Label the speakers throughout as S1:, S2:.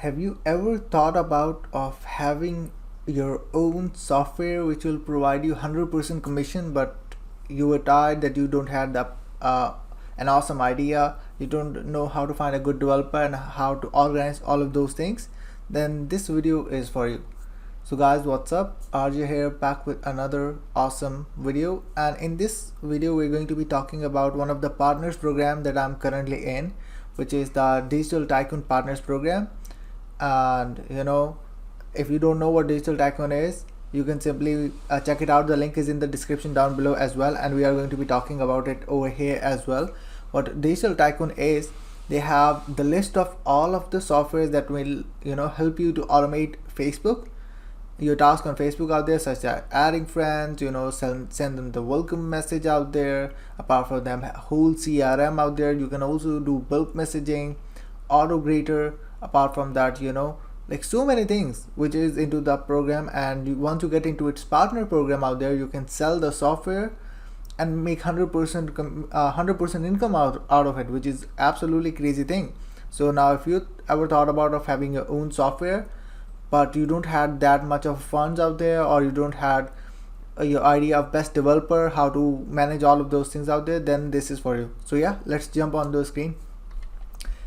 S1: Have you ever thought about of having your own software which will provide you 100% commission, but you were tired that you don't have an awesome idea, you don't know how to find a good developer and how to organize all of those things? Then this video is for you. So guys, what's up? RJ here, back with another awesome video, and in this video we're going to be talking about one of the partners program that I'm currently in, which is the Digital Tycoon Partners Program. And if you don't know what Digital Tycoon is, you can simply check it out. The link is in the description down below as well, and we are going to be talking about it over here as well. What Digital Tycoon is, they have the list of all of the softwares that will help you to automate Facebook, your task on Facebook out there, such as adding friends, send them the welcome message out there. Apart from them, whole CRM out there. You can also do bulk messaging, auto greeter. Apart from that, like so many things which is into the program. And once you get into its partner program out there, you can sell the software and make 100% income out of it, which is absolutely crazy thing. So now, if you ever thought about of having your own software, but you don't have that much of funds out there, or you don't have your idea of best developer, how to manage all of those things out there, then this is for you. So yeah, let's jump on the screen.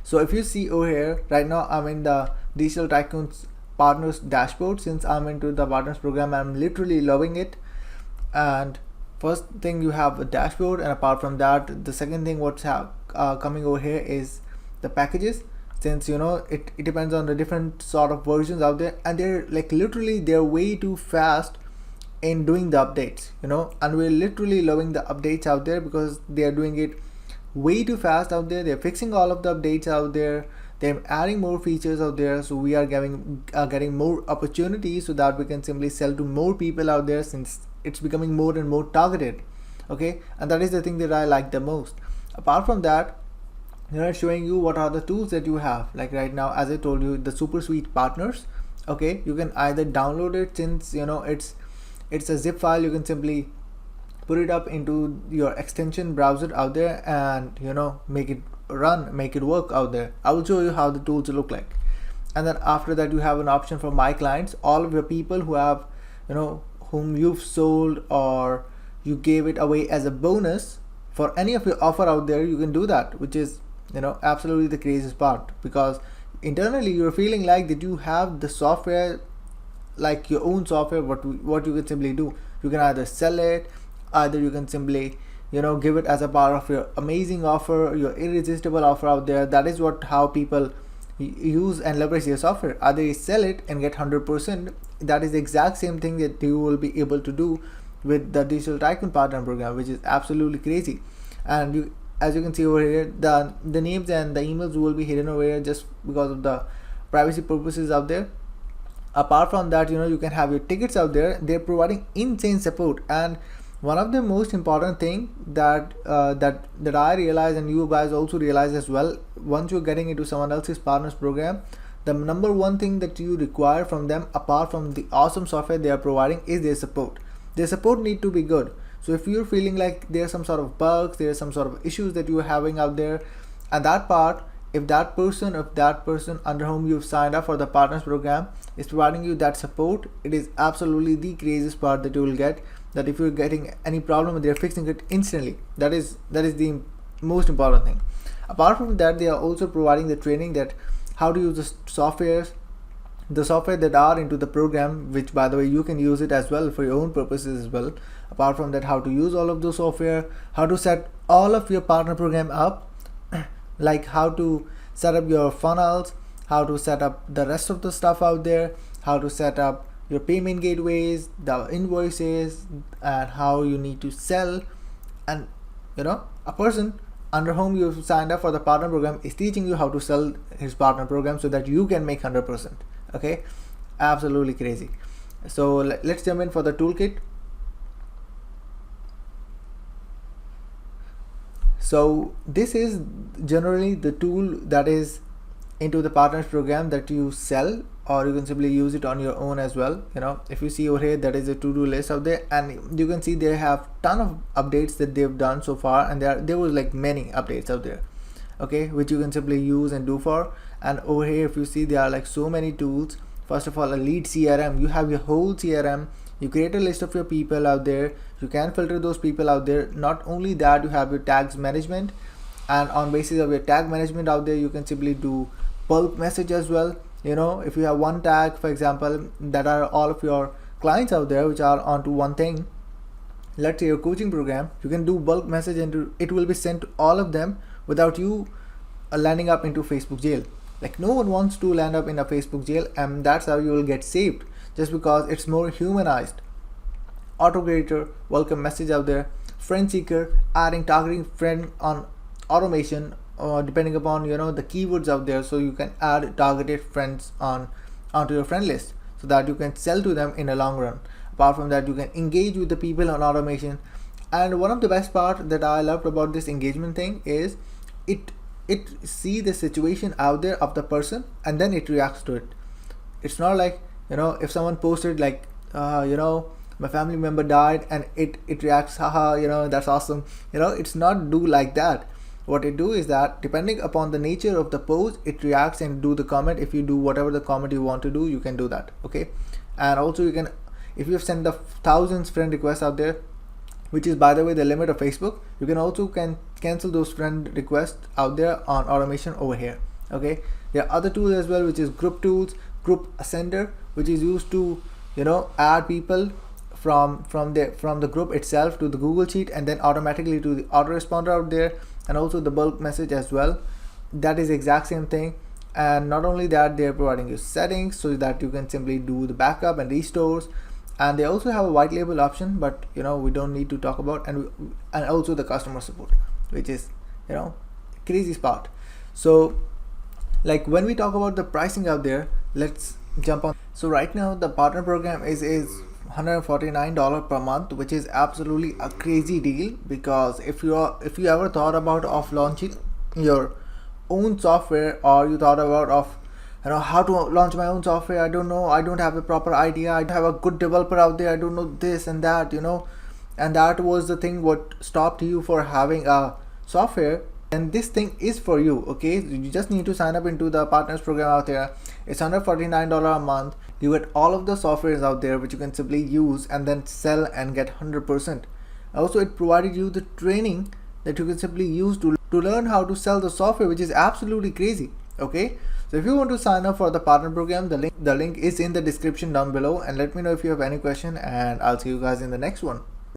S1: So if you see over here, right now I'm in the Digital Tycoon's partners dashboard. Since I'm into the partners program, I'm literally loving it. And first thing, you have a dashboard, and apart from that, the second thing what's coming over here is the packages. Since it depends on the different sort of versions out there, and they're like literally they're way too fast in doing the updates, and we're literally loving the updates out there because they are doing it way too fast out there. They're fixing all of the updates out there, they're adding more features out there, so we are getting more opportunities so that we can simply sell to more people out there, since it's becoming more and more targeted. Okay, and that is the thing that I like the most. Apart from that, showing you what are the tools that you have. Like right now, as I told you, the super sweet partners. Okay, you can either download it, since it's a zip file. You can simply put it up into your extension browser out there, and make it run, make it work out there. I will show you how the tools look like. And then after that, you have an option for my clients. All of your people who have whom you've sold, or you gave it away as a bonus for any of your offer out there, you can do that, which is absolutely the craziest part, because internally you're feeling like that you have the software, like your own software. What you can simply do, you can either sell it, either you can simply give it as a part of your amazing offer, your irresistible offer out there. That is how people use and leverage your software. Either you sell it and get 100%. That is the exact same thing that you will be able to do with the Digital Tycoon Partner Program, which is absolutely crazy. And as you can see over here, the names and the emails will be hidden over here just because of the privacy purposes out there. Apart from that, you can have your tickets out there. They're providing insane support. And one of the most important thing that I realize, and you guys also realize as well, once you're getting into someone else's partners program, the number one thing that you require from them, apart from the awesome software they are providing, is their support. Their support need to be good. So if you're feeling like there's some sort of bugs, there's some sort of issues that you're having out there, and that part, if that person under whom you've signed up for the partners program is providing you that support, it is absolutely the craziest part that you will get. That if you're getting any problem, they're fixing it instantly. That is the most important thing. Apart from that, they are also providing the training that how to use the software that are into the program, which by the way you can use it as well for your own purposes as well. Apart from that, how to use all of the software, how to set all of your partner program up, like how to set up your funnels, how to set up the rest of the stuff out there, how to set up your payment gateways, the invoices, and how you need to sell. And a person under whom you've signed up for the partner program is teaching you how to sell his partner program so that you can make 100%. Okay, absolutely crazy. So let's jump in for the toolkit. So this is generally the tool that is into the partners program that you sell, or you can simply use it on your own as well. If you see over here, that is a to-do list out there, and you can see they have ton of updates that they've done so far, and there was like many updates out there, okay, which you can simply use and do for. And over here, if you see, there are like so many tools. First of all, a lead CRM, you have your whole CRM. You create a list of your people out there. You can filter those people out there. Not only that, you have your tags management, and on basis of your tag management out there, you can simply do bulk message as well. You know, if you have one tag, for example, that are all of your clients out there which are onto one thing, let's say your coaching program, you can do bulk message and it will be sent to all of them without you landing up into Facebook jail. Like, no one wants to land up in a Facebook jail, and that's how you will get saved, just because it's more humanized. Auto creator, welcome message out there, friend seeker, adding targeting friend on automation, depending upon, you know, the keywords out there, so you can add targeted friends onto your friend list so that you can sell to them in a long run. Apart from that, you can engage with the people on automation. And one of the best part that I loved about this engagement thing is it see the situation out there of the person, and then it reacts to it. It's not like, you know, if someone posted like, you know, my family member died, and it reacts, haha, you know, that's awesome. You know, it's not do like that. What it do is that, depending upon the nature of the post, it reacts and do the comment. If you do whatever the comment you want to do, you can do that. Okay. And also, you can, if you have sent the thousands friend requests out there, which is, by the way, the limit of Facebook, you can also cancel those friend requests out there on automation over here. Okay. There are other tools as well, which is group tools, group sender, which is used to, you know, add people from the group itself to the Google Sheet, and then automatically to the autoresponder out there, and also the bulk message as well. That is exact same thing. And not only that, they're providing you settings so that you can simply do the backup and restores. And they also have a white label option, but, you know, we don't need to talk about. And also the customer support, which is, you know, crazy part. So, like, when we talk about the pricing out there, let's jump on. So right now the partner program is $149 per month, which is absolutely a crazy deal. Because if you ever thought about of launching your own software, or you thought about of, you know, how to launch my own software, I don't know, I don't have a proper idea, I don't have a good developer out there, I don't know this and that, you know, and that was the thing what stopped you for having a software, and this thing is for you. Okay, you just need to sign up into the partners program out there. It's $149 a month. You get all of the softwares out there which you can simply use and then sell and get 100%. Also, it provided you the training that you can simply use to learn how to sell the software, which is absolutely crazy. Okay, so if you want to sign up for the partner program, the link is in the description down below, and let me know if you have any question, and I'll see you guys in the next one.